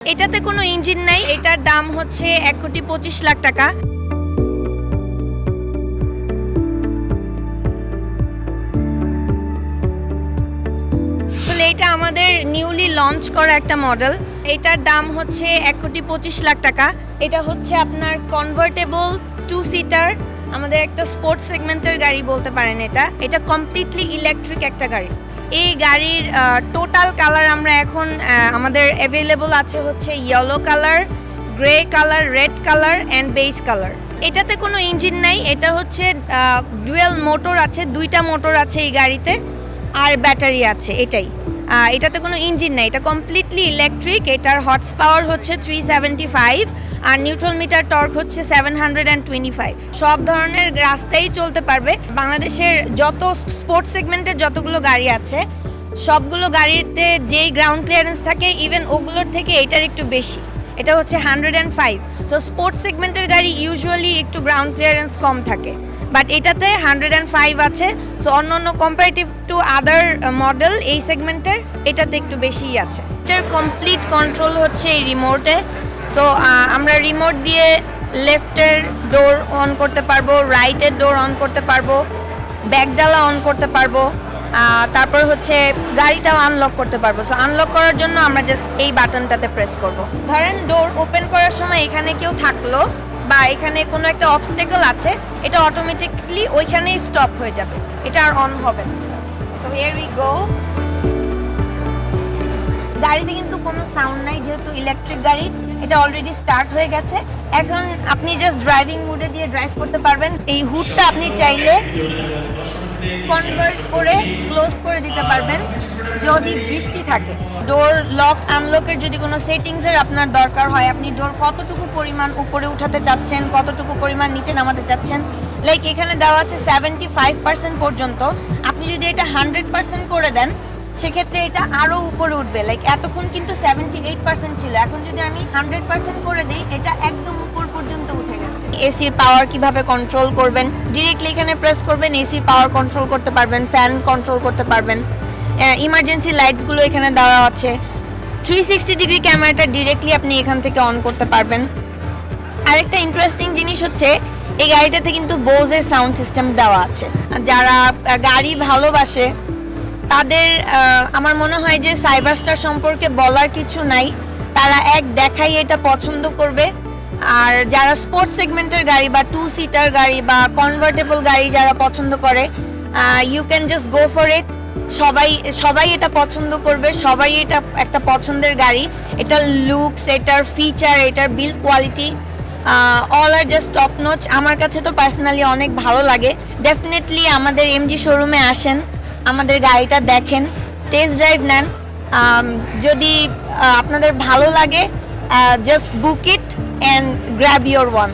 এটাতে কোনো ইঞ্জিন নাই। এটার দাম হচ্ছে 1,25,00,000 টাকা। এটা আমাদের নিউলি লঞ্চ করা একটা মডেল। এটার দাম হচ্ছে 1,25,00,000 টাকা। এটা হচ্ছে আপনার কনভার্টেবল 2 সিটার, আমাদের একটা স্পোর্টস সেগমেন্টের গাড়ি বলতে পারেন। এটা কমপ্লিটলি ইলেকট্রিক একটা গাড়ি। এই গাড়ির টোটাল কালার আমরা এখন আমাদের অ্যাভেলেবল আছে হচ্ছে yellow colour, grey colour, red colour and beige colour. এটাতে কোনো ইঞ্জিন নাই। এটা হচ্ছে ডুয়েল মোটর আছে, 2টা মোটর আছে এই গাড়িতে, আর ব্যাটারি আছে। এটাতে কোনো ইঞ্জিন নাই, এটা কমপ্লিটলি ইলেকট্রিক। এটার হর্স পাওয়ার হচ্ছে 375 আর নিউট্রাল মিটার টর্ক হচ্ছে 725। সব ধরনের রাস্তায় চলতে পারবে। বাংলাদেশের যত স্পোর্টস সেগমেন্টের যতগুলো গাড়ি আছে সবগুলো গাড়িতে যেই গ্রাউন্ড ক্লিয়ারেন্স থাকে ইভেন ওগুলোর থেকে এটার একটু বেশি। এটা হচ্ছে 105। সো স্পোর্টস সেগমেন্টের গাড়ি ইউজুয়ালি একটু গ্রাউন্ড ক্লিয়ারেন্স কম থাকে, বাট এটাতে 105 আছে। সো অন্য কম্পারেটিভ টু আদার মডেল এই সেগমেন্টের এটাতে একটু বেশিই আছে। এটার কমপ্লিট কন্ট্রোল হচ্ছে এই রিমোটে। সো আমরা রিমোট দিয়ে লেফটের ডোর অন করতে পারবো, রাইটের ডোর অন করতে পারবো, ব্যাকডালা অন করতে পারবো, তারপর হচ্ছে গাড়িটাও আনলক করতে পারবো। সো আনলক করার জন্য আমরা জাস্ট এই বাটনটাতে প্রেস করব। ধরেন ডোর ওপেন করার সময় এখানে কেউ থাকলো বা এখানে কোনো একটা অবস্টেকল আছে, এটা অটোমেটিকলি ওইখানেই স্টপ হয়ে যাবে, এটা আর অন হবে না। So here we go. গাড়িতে কিন্তু কোনো সাউন্ড নাই যেহেতু ইলেকট্রিক গাড়ি। এটা অলরেডি স্টার্ট হয়ে গেছে। এখন আপনি জাস্ট ড্রাইভিং মোডে দিয়ে ড্রাইভ করতে পারবেন। এই হুডটা আপনি চাইলে কনভার্ট করে ক্লোজ করে দিতে পারবেন যদি বৃষ্টি থাকে। ডোর লক আনলকের যদি কোনো সেটিংসের আপনার দরকার হয়, আপনি ডোর কতটুকু পরিমাণ উপরে উঠাতে চাচ্ছেন, কতটুকু পরিমাণ নিচে নামাতে চাচ্ছেন, লাইক এখানে দেওয়া আছে 75% পর্যন্ত। আপনি যদি এটা 100% করে দেন সেক্ষেত্রে এটা আরও উপরে উঠবে। লাইক এতক্ষণ কিন্তু 78% ছিল, এখন যদি আমি 100% করে দিই এটা একদম উপর পর্যন্ত উঠে গেছে। এসির পাওয়ার কিভাবে কন্ট্রোল করবেন, ডিরেক্টলি এখানে প্রেস করবেন, এসির পাওয়ার কন্ট্রোল করতে পারবেন, ফ্যান কন্ট্রোল করতে পারবেন। ইমার্জেন্সি লাইটসগুলো এখানে দেওয়া আছে। 360 ডিগ্রি ক্যামেরাটা ডিরেক্টলি আপনি এখান থেকে অন করতে পারবেন। আরেকটা ইন্টারেস্টিং জিনিস হচ্ছে এই গাড়িটাতে কিন্তু বোজের সাউন্ড সিস্টেম দেওয়া আছে। যারা গাড়ি ভালোবাসে তাদের আমার মনে হয় যে সাইবারস্টার সম্পর্কে বলার কিছু নাই, তারা দেখাই এটা পছন্দ করবে। আর যারা স্পোর্টস সেগমেন্টের গাড়ি বা 2 সিটার গাড়ি বা কনভার্টেবল গাড়ি যারা পছন্দ করে, you can just go for it. সবাই এটা পছন্দ করবে, সবাই এটা একটা পছন্দের গাড়ি। এটার লুকস, এটার ফিচার, এটার বিল্ড কোয়ালিটি অল আর জাস্ট টপ নচ। আমার কাছে তো পার্সোনালি অনেক ভালো লাগে। ডেফিনেটলি আমাদের এমজি শোরুমে আসেন, আমাদের গাড়িটা দেখেন, টেস্ট ড্রাইভ নেন। যদি আপনাদের ভালো লাগে, just book it and grab your one.